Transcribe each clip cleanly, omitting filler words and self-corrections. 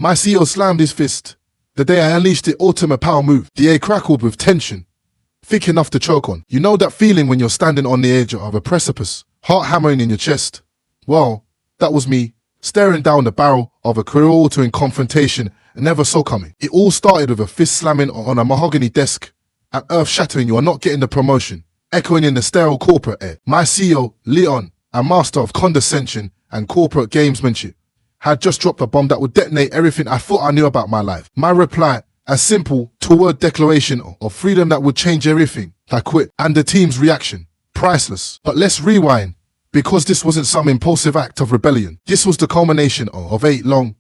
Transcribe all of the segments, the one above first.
My CEO slammed his fist. The day I unleashed the ultimate power move, the air crackled with tension, thick enough to choke on. You know that feeling when you're standing on the edge of a precipice, heart hammering in your chest? Well, that was me, staring down the barrel of a career-altering confrontation I never saw coming. It all started with a fist slamming on a mahogany desk, and earth-shattering "you are not getting the promotion," echoing in the sterile corporate air. My CEO, Leon, a master of condescension and corporate gamesmanship, had just dropped a bomb that would detonate everything I thought I knew about my life. My reply, a simple two-word declaration of freedom that would change everything. I quit. And the team's reaction, priceless. But let's rewind, because this wasn't some impulsive act of rebellion. This was the culmination of 8 long,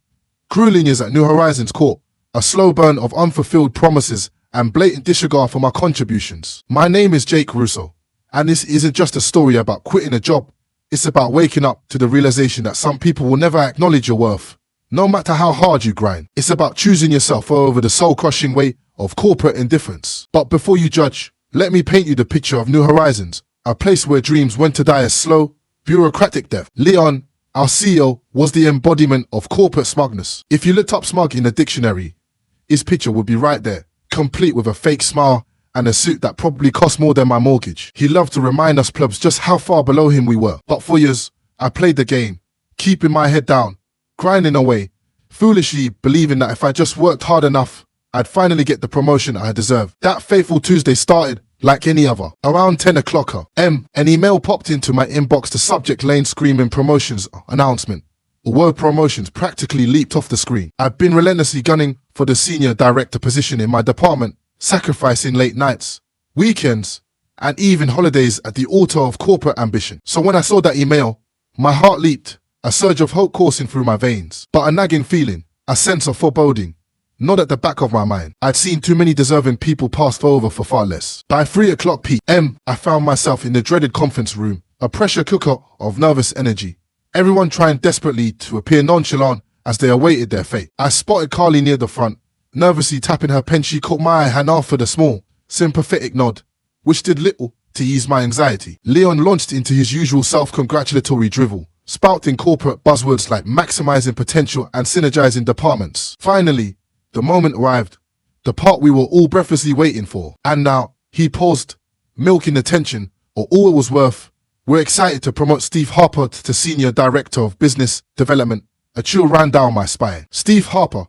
grueling years at New Horizons Corp, a slow burn of unfulfilled promises and blatant disregard for my contributions. My name is Jake Russo, and this isn't just a story about quitting a job. It's about waking up to the realization that some people will never acknowledge your worth, no matter how hard you grind. It's about choosing yourself over the soul-crushing weight of corporate indifference. But before you judge, let me paint you the picture of New Horizons, a place where dreams went to die a slow, bureaucratic death. Leon, our CEO, was the embodiment of corporate smugness. If you looked up smug in the dictionary, his picture would be right there, complete with a fake smile and a suit that probably cost more than my mortgage. He loved to remind us plebs just how far below him we were. But for years, I played the game, keeping my head down, grinding away, foolishly believing that if I just worked hard enough, I'd finally get the promotion I deserved. That fateful Tuesday started like any other. Around 10 o'clock, an email popped into my inbox, the subject line screaming promotions announcement. The word promotions practically leaped off the screen. I'd been relentlessly gunning for the senior director position in my department, sacrificing late nights, weekends, and even holidays at the altar of corporate ambition. So when I saw that email, my heart leaped, a surge of hope coursing through my veins. But a nagging feeling, a sense of foreboding, not at the back of my mind. I'd seen too many deserving people passed over for far less. By 3 o'clock p.m., I found myself in the dreaded conference room, a pressure cooker of nervous energy. Everyone trying desperately to appear nonchalant as they awaited their fate. I spotted Carly near the front, nervously tapping her pen. She caught my eye and offered a small, sympathetic nod, which did little to ease my anxiety. Leon launched into his usual self-congratulatory drivel, spouting corporate buzzwords like maximizing potential and synergizing departments. Finally, the moment arrived, the part we were all breathlessly waiting for. And now, he paused, milking the tension, or all it was worth. We're excited to promote Steve Harper to Senior Director of Business Development. A chill ran down my spine. Steve Harper.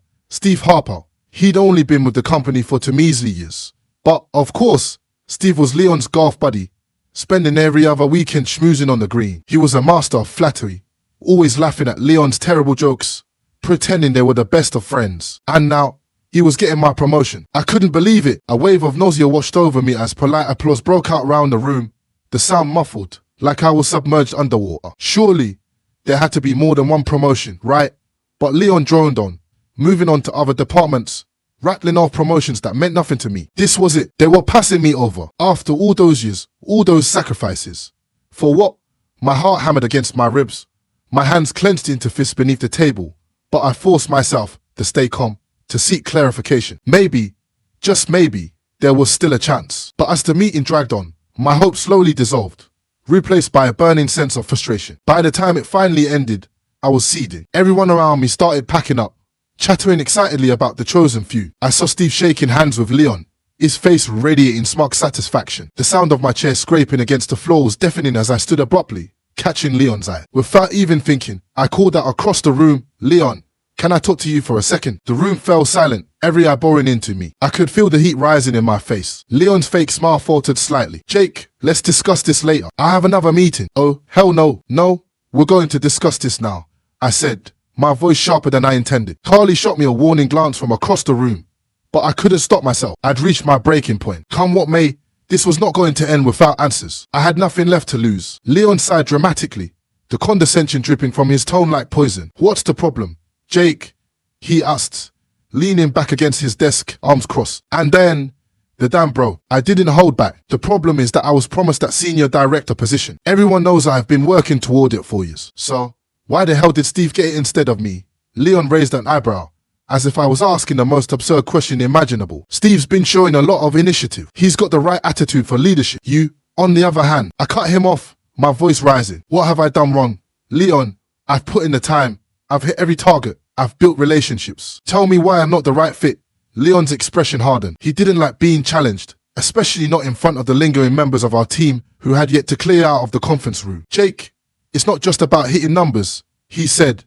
He'd only been with the company for 2 measly years. But, of course, Steve was Leon's golf buddy, spending every other weekend schmoozing on the green. He was a master of flattery, always laughing at Leon's terrible jokes, pretending they were the best of friends. And now, he was getting my promotion. I couldn't believe it. A wave of nausea washed over me as polite applause broke out round the room, the sound muffled, like I was submerged underwater. Surely, there had to be more than one promotion, right? But Leon droned on, moving on to other departments, rattling off promotions that meant nothing to me. This was it. They were passing me over. After all those years, all those sacrifices. For what? My heart hammered against my ribs. My hands clenched into fists beneath the table. But I forced myself to stay calm, to seek clarification. Maybe, just maybe, there was still a chance. But as the meeting dragged on, my hope slowly dissolved, replaced by a burning sense of frustration. By the time it finally ended, I was seething. Everyone around me started packing up, chattering excitedly about the chosen few. I saw Steve shaking hands with Leon, his face radiating smug satisfaction. The sound of my chair scraping against the floor was deafening as I stood abruptly, catching Leon's eye. Without even thinking, I called out across the room, "Leon, can I talk to you for a second?" The room fell silent, every eye boring into me. I could feel the heat rising in my face. Leon's fake smile faltered slightly. "Jake, let's discuss this later. I have another meeting." "Oh, hell no. No, we're going to discuss this now," I said, my voice sharper than I intended. Carly shot me a warning glance from across the room, but I couldn't stop myself. I'd reached my breaking point. Come what may, this was not going to end without answers. I had nothing left to lose. Leon sighed dramatically, the condescension dripping from his tone like poison. "What's the problem, Jake?" he asked, leaning back against his desk, arms crossed. And then, the damn bro, I didn't hold back. "The problem is that I was promised that senior director position. Everyone knows I've been working toward it for years. So, why the hell did Steve get it instead of me?" Leon raised an eyebrow, as if I was asking the most absurd question imaginable. "Steve's been showing a lot of initiative. He's got the right attitude for leadership. You, on the other hand." I cut him off, my voice rising. "What have I done wrong? Leon, I've put in the time. I've hit every target. I've built relationships. Tell me why I'm not the right fit. Leon's expression hardened. He didn't like being challenged, especially not in front of the lingering members of our team who had yet to clear out of the conference room. Jake, it's not just about hitting numbers, he said,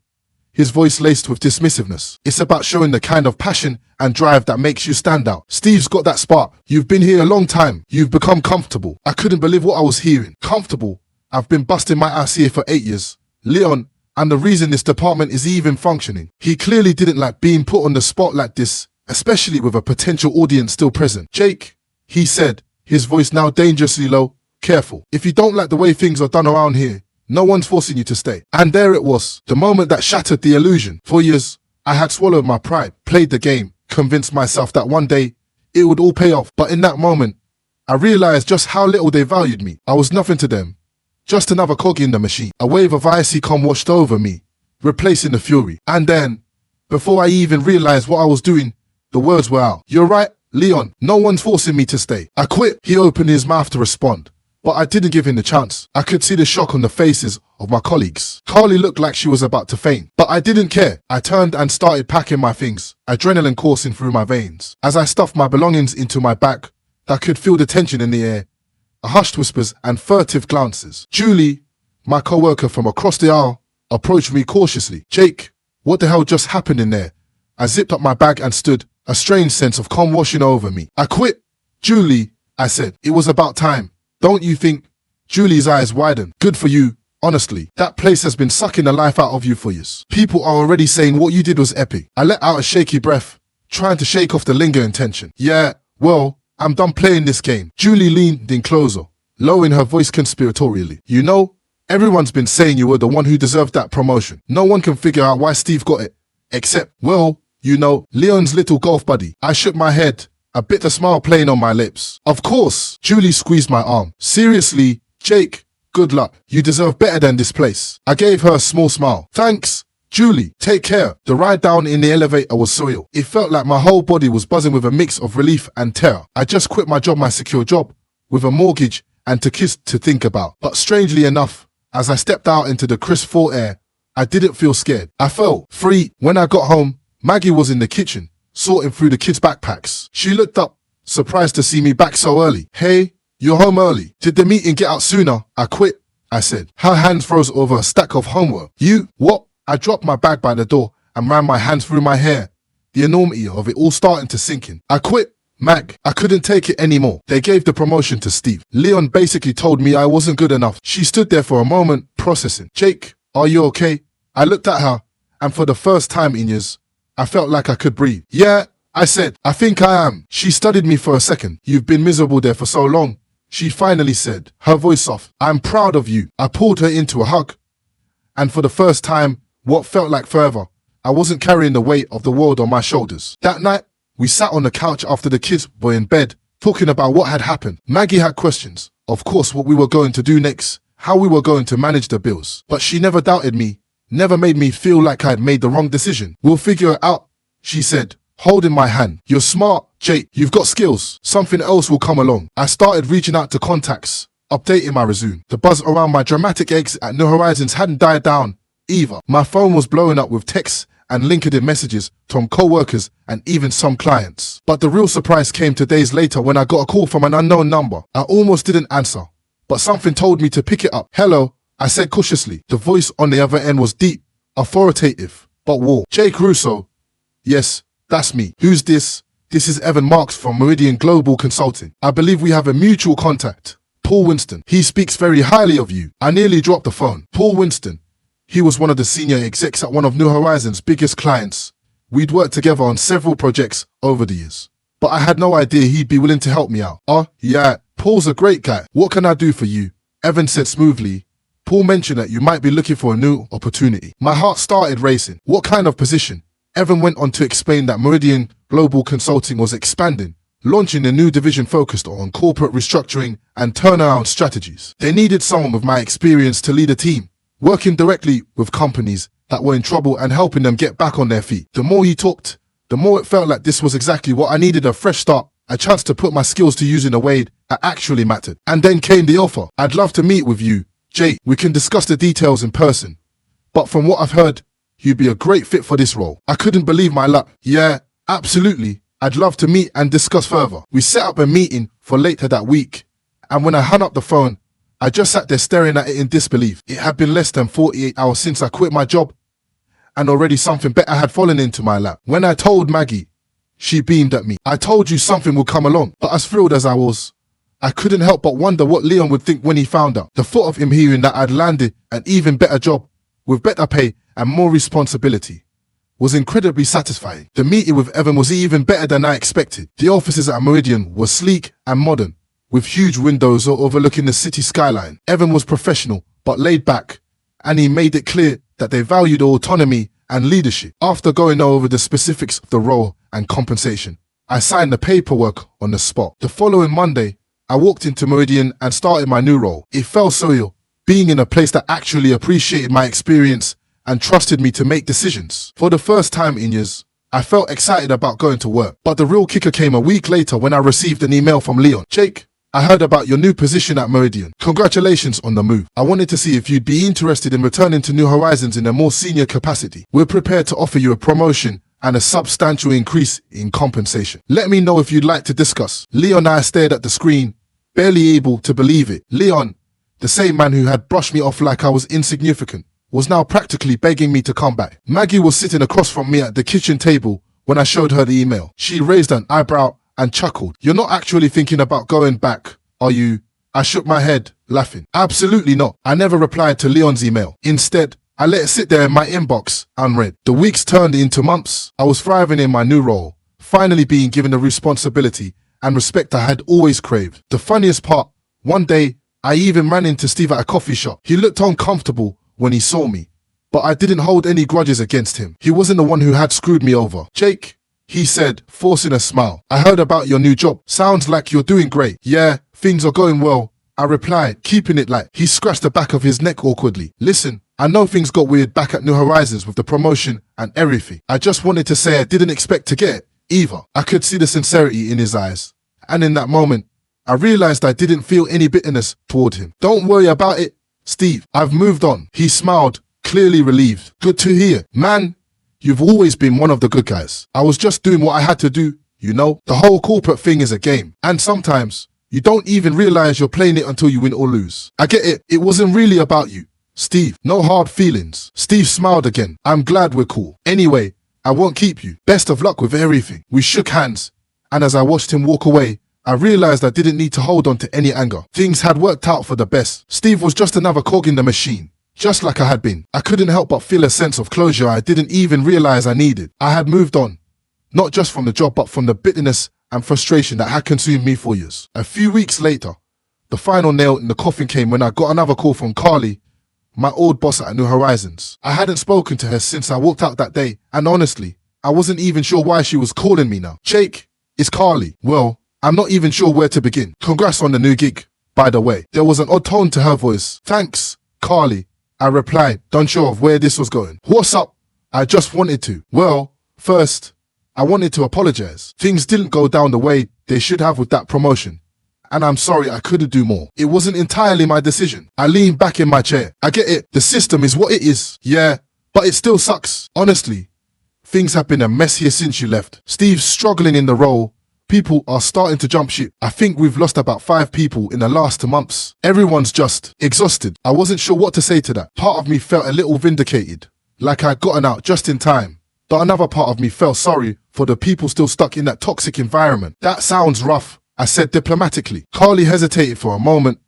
his voice laced with dismissiveness. It's about showing the kind of passion and drive that makes you stand out. Steve's got that spark. You've been here a long time. You've become comfortable. I couldn't believe what I was hearing. Comfortable? I've been busting my ass here for 8 years. Leon, and the reason this department is even functioning. He clearly didn't like being put on the spot like this, especially with a potential audience still present. Jake, he said, his voice now dangerously low, careful. If you don't like the way things are done around here, no one's forcing you to stay. And there it was, the moment that shattered the illusion. For years, I had swallowed my pride, played the game, convinced myself that one day it would all pay off. But in that moment, I realized just how little they valued me. I was nothing to them. Just another cog in the machine. A wave of icy calm washed over me, replacing the fury. And then, before I even realized what I was doing, the words were out. You're right, Leon. No one's forcing me to stay. I quit. He opened his mouth to respond, but I didn't give him the chance. I could see the shock on the faces of my colleagues. Carly looked like she was about to faint, but I didn't care. I turned and started packing my things, adrenaline coursing through my veins. As I stuffed my belongings into my bag, I could feel the tension in the air. Hushed whispers and furtive glances. Julie, my co-worker from across the aisle, approached me cautiously. Jake, what the hell just happened in there? I zipped up my bag and stood, a strange sense of calm washing over me. I quit. Julie, I said, it was about time. Don't you think? Julie's eyes widened. Good for you. Honestly, that place has been sucking the life out of you for years. People are already saying what you did was epic. I let out a shaky breath, trying to shake off the lingering tension. Yeah, well, I'm done playing this game. Julie leaned in closer, lowering her voice conspiratorially. You know, everyone's been saying you were the one who deserved that promotion. No one can figure out why Steve got it, except, well, you know, Leon's little golf buddy. I shook my head, a bitter smile playing on my lips. Of course, Julie squeezed my arm. Seriously, Jake, good luck. You deserve better than this place. I gave her a small smile. Thanks. Julie, take care. The ride down in the elevator was surreal. It felt like my whole body was buzzing with a mix of relief and terror. I just quit my job, my secure job, with a mortgage and two kids to think about. But strangely enough, as I stepped out into the crisp fall air, I didn't feel scared. I felt free. When I got home, Maggie was in the kitchen, sorting through the kids' backpacks. She looked up, surprised to see me back so early. Hey, you're home early. Did the meeting get out sooner? I quit, I said. Her hands froze over a stack of homework. You, what? I dropped my bag by the door and ran my hands through my hair, the enormity of it all starting to sink in. I quit, Mag. I couldn't take it anymore. They gave the promotion to Steve. Leon basically told me I wasn't good enough. She stood there for a moment, processing. Jake, are you okay? I looked at her, and for the first time in years, I felt like I could breathe. Yeah, I said, I think I am. She studied me for a second. You've been miserable there for so long, she finally said, her voice soft. I'm proud of you. I pulled her into a hug, and for the first time, what felt like forever, I wasn't carrying the weight of the world on my shoulders. That night, we sat on the couch after the kids were in bed, talking about what had happened. Maggie had questions, of course, what we were going to do next, how we were going to manage the bills. But she never doubted me, never made me feel like I had made the wrong decision. We'll figure it out, she said, holding my hand. You're smart, Jake. You've got skills. Something else will come along. I started reaching out to contacts, updating my resume. The buzz around my dramatic exit at New Horizons hadn't died down either. My phone was blowing up with texts and LinkedIn messages from co-workers and even some clients. But the real surprise came 2 days later when I got a call from an unknown number. I almost didn't answer, but something told me to pick it up. Hello, I said cautiously. The voice on the other end was deep, authoritative, but warm. Jake Russo. Yes, that's me. Who's this? This is Evan Marks from Meridian Global Consulting. I believe we have a mutual contact, Paul Winston. He speaks very highly of you. I nearly dropped the phone. Paul Winston. He was one of the senior execs at one of New Horizons' biggest clients. We'd worked together on several projects over the years, but I had no idea he'd be willing to help me out. Oh, yeah, Paul's a great guy. What can I do for you? Evan said smoothly. Paul mentioned that you might be looking for a new opportunity. My heart started racing. What kind of position? Evan went on to explain that Meridian Global Consulting was expanding, launching a new division focused on corporate restructuring and turnaround strategies. They needed someone with my experience to lead a team, working directly with companies that were in trouble and helping them get back on their feet. The more he talked, the more it felt like this was exactly what I needed: a fresh start, a chance to put my skills to use in a way that actually mattered. And then came the offer. I'd love to meet with you, Jay. We can discuss the details in person. But from what I've heard, you'd be a great fit for this role. I couldn't believe my luck. Yeah, absolutely. I'd love to meet and discuss further. We set up a meeting for later that week, and when I hung up the phone, I just sat there staring at it in disbelief. It had been less than 48 hours since I quit my job, and already something better had fallen into my lap. When I told Maggie, she beamed at me. I told you something would come along. But as thrilled as I was, I couldn't help but wonder what Leon would think when he found out. The thought of him hearing that I'd landed an even better job with better pay and more responsibility was incredibly satisfying. The meeting with Evan was even better than I expected. The offices at Meridian were sleek and modern, with huge windows overlooking the city skyline. Evan was professional but laid back, and he made it clear that they valued autonomy and leadership. After going over the specifics of the role and compensation, I signed the paperwork on the spot. The following Monday, I walked into Meridian and started my new role. It felt surreal, being in a place that actually appreciated my experience and trusted me to make decisions. For the first time in years, I felt excited about going to work. But the real kicker came a week later when I received an email from Leon. Jake, I heard about your new position at Meridian. Congratulations on the move. I wanted to see if you'd be interested in returning to New Horizons in a more senior capacity. We're prepared to offer you a promotion and a substantial increase in compensation. Let me know if you'd like to discuss. Leon and I stared at the screen, barely able to believe it. Leon, the same man who had brushed me off like I was insignificant, was now practically begging me to come back. Maggie was sitting across from me at the kitchen table when I showed her the email. She raised an eyebrow and chuckled. You're not actually thinking about going back, are you? I shook my head, laughing. Absolutely not. I never replied to Leon's email. Instead, I let it sit there in my inbox, unread. The weeks turned into months. I was thriving in my new role, finally being given the responsibility and respect I had always craved. The funniest part, one day, I even ran into Steve at a coffee shop. He looked uncomfortable when he saw me, but I didn't hold any grudges against him. He wasn't the one who had screwed me over. Jake, he said, forcing a smile. I heard about your new job. Sounds like you're doing great. Yeah, things are going well, I replied, keeping it light. He scratched the back of his neck awkwardly. Listen, I know things got weird back at New Horizons with the promotion and everything. I just wanted to say I didn't expect to get it either. I could see the sincerity in his eyes. And in that moment, I realized I didn't feel any bitterness toward him. Don't worry about it, Steve. I've moved on. He smiled, clearly relieved. Good to hear. Man, you've always been one of the good guys. I was just doing what I had to do, you know? The whole corporate thing is a game. And sometimes, you don't even realize you're playing it until you win or lose. I get it. It wasn't really about you, Steve. No hard feelings. Steve smiled again. I'm glad we're cool. Anyway, I won't keep you. Best of luck with everything. We shook hands, and as I watched him walk away, I realized I didn't need to hold on to any anger. Things had worked out for the best. Steve was just another cog in the machine, just like I had been. I couldn't help but feel a sense of closure I didn't even realize I needed. I had moved on, not just from the job, but from the bitterness and frustration that had consumed me for years. A few weeks later, the final nail in the coffin came when I got another call from Carly, my old boss at New Horizons. I hadn't spoken to her since I walked out that day, and honestly, I wasn't even sure why she was calling me now. Jake, it's Carly. Well, I'm not even sure where to begin. Congrats on the new gig, by the way. There was an odd tone to her voice. Thanks, Carly, I replied, unsure of where this was going. What's up? I just wanted to. Well, first, I wanted to apologize. Things didn't go down the way they should have with that promotion, and I'm sorry I couldn't do more. It wasn't entirely my decision. I leaned back in my chair. I get it. The system is what it is. Yeah, but it still sucks. Honestly, things have been a mess here since you left. Steve's struggling in the role. People are starting to jump ship. I think we've lost about 5 people in the last 2 months. Everyone's just exhausted. I wasn't sure what to say to that. Part of me felt a little vindicated, like I'd gotten out just in time. But another part of me felt sorry for the people still stuck in that toxic environment. That sounds rough, I said diplomatically. Carly hesitated for a moment,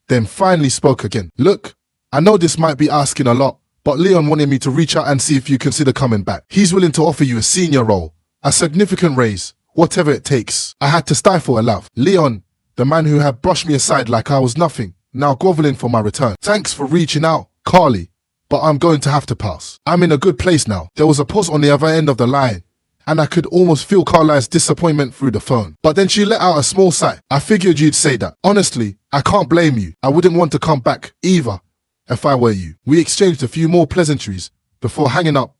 then finally spoke again. Look, I know this might be asking a lot, but Leon wanted me to reach out and see if you consider coming back. He's willing to offer you a senior role, a significant raise, whatever it takes. I had to stifle a laugh. Leon, the man who had brushed me aside like I was nothing, now groveling for my return. Thanks for reaching out, Carly, but I'm going to have to pass. I'm in a good place now. There was a pause on the other end of the line, and I could almost feel Carly's disappointment through the phone. But then she let out a small sigh. I figured you'd say that. Honestly, I can't blame you. I wouldn't want to come back either if I were you. We exchanged a few more pleasantries before hanging up,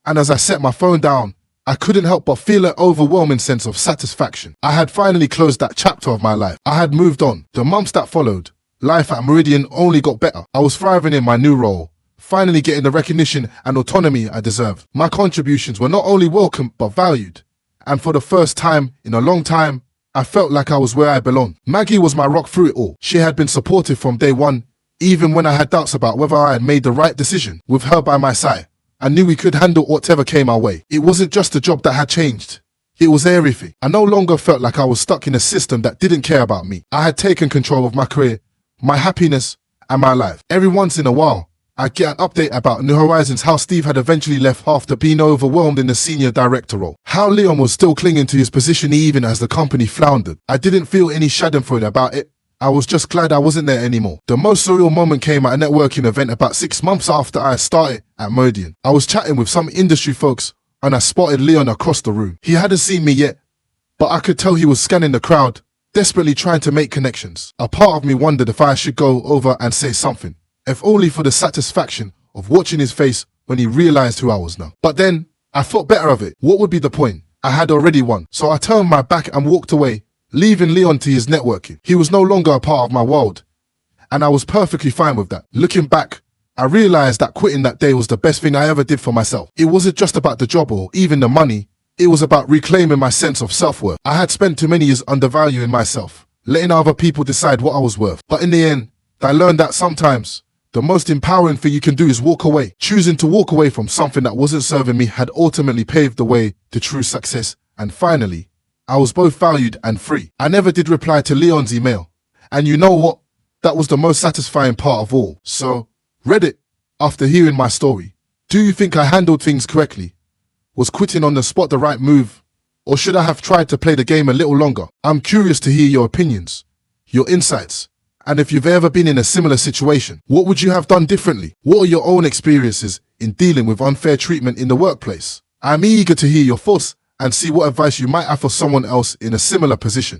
and as I set my phone down, I couldn't help but feel an overwhelming sense of satisfaction. I had finally closed that chapter of my life. I had moved on. The months that followed, life at Meridian only got better. I was thriving in my new role, finally getting the recognition and autonomy I deserved. My contributions were not only welcome but valued, and for the first time in a long time, I felt like I was where I belonged. Maggie was my rock through it all. She had been supportive from day one, even when I had doubts about whether I had made the right decision. With her by my side, I knew we could handle whatever came our way. It wasn't just the job that had changed. It was everything. I no longer felt like I was stuck in a system that didn't care about me. I had taken control of my career, my happiness, and my life. Every once in a while, I'd get an update about New Horizons, how Steve had eventually left after being overwhelmed in the senior director role. How Leon was still clinging to his position even as the company floundered. I didn't feel any schadenfreude about it. I was just glad I wasn't there anymore. The most surreal moment came at a networking event about 6 months after I started at Meridian. I was chatting with some industry folks and I spotted Leon across the room. He hadn't seen me yet, but I could tell he was scanning the crowd, desperately trying to make connections. A part of me wondered if I should go over and say something, if only for the satisfaction of watching his face when he realized who I was now. But then, I thought better of it. What would be the point? I had already won. So I turned my back and walked away, leaving Leon to his networking. He was no longer a part of my world, and I was perfectly fine with that. Looking back, I realized that quitting that day was the best thing I ever did for myself. It wasn't just about the job or even the money. It was about reclaiming my sense of self-worth. I had spent too many years undervaluing myself, letting other people decide what I was worth. But in the end, I learned that sometimes the most empowering thing you can do is walk away. Choosing to walk away from something that wasn't serving me had ultimately paved the way to true success. And finally, I was both valued and free. I never did reply to Leon's email. And you know what? That was the most satisfying part of all. So, Reddit, after hearing my story, do you think I handled things correctly? Was quitting on the spot the right move? Or should I have tried to play the game a little longer? I'm curious to hear your opinions, your insights, and if you've ever been in a similar situation, what would you have done differently? What are your own experiences in dealing with unfair treatment in the workplace? I'm eager to hear your thoughts and see what advice you might have for someone else in a similar position.